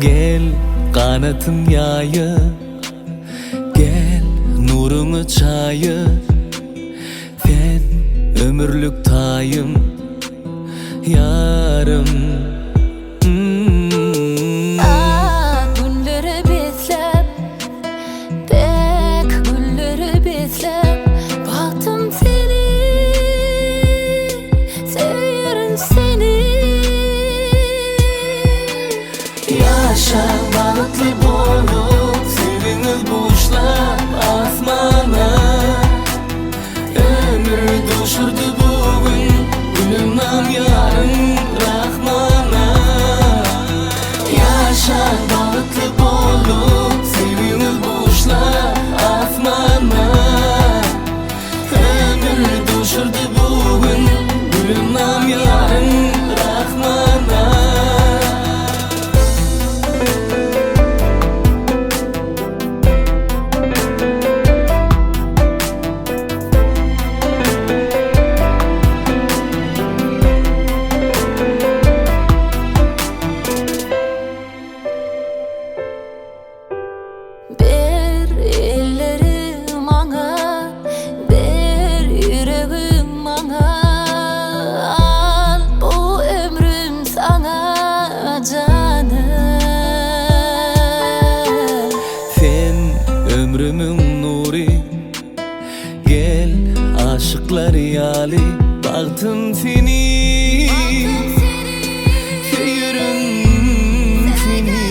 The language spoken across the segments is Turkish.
Gel kanatım yayı, gel nurunu çayı. Sen ömürlük tayım, yarım. Günleri beslep, pek günleri beslep baktım seni, seviyorum seni. Yaşa balıklı bolup, sevinir boşlap asmana. Ömür düşürdü bugün, gülümden yarın Rahmana. Yaşa balıklı bolup, sevinir boşlap asmana. Ömür düşürdü bugün, gülümden yarın Rahmana. Ber ellerim ana, ber yüreğim ana. Al bu ömrüm sana canım. Sen ömrümün nuri, gel aşıklar yali. Baktım seni, seviyorum seni.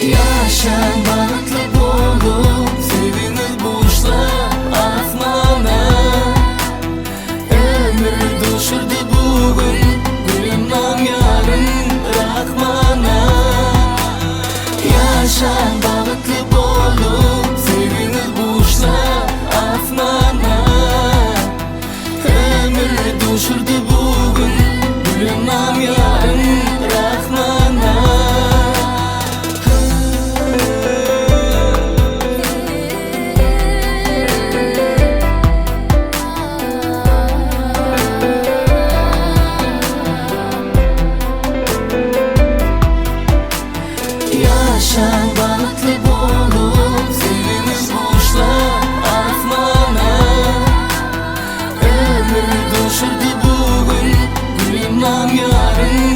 Yaşa balıklı bolup, sevinir boşlap asmana. Ömür düşürdü bugün, gülümden yarın Rahmana. Yaşa balıklı bolup, sevinir boşlap asmana. Ömür düşürdü bugün, gülümden yarın Rahmana. Yaşa balıklı bolup, sevinir boşlap asmana. Ömür düşürdü bugün, gülümden yarın